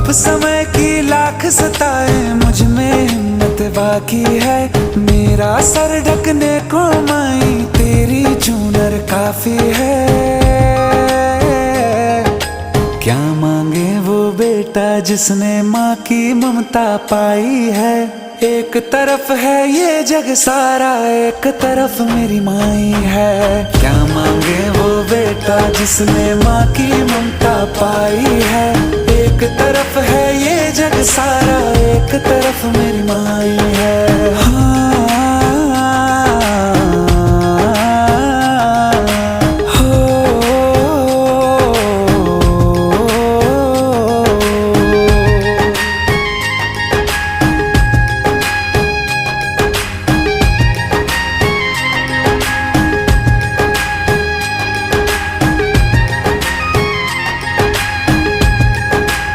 अब समय की लाख सताए, मुझ में हिम्मत बाकी है। मेरा सर ढकने को माई तेरी चूनर काफी है। क्या मांगे वो बेटा जिसने माँ की ममता पाई है। एक तरफ है ये जग सारा, एक तरफ मेरी माई है। क्या मांगे वो बेटा जिसने माँ की ममता पाई है। एक तरफ है ये जग सारा, एक तरफ मेरी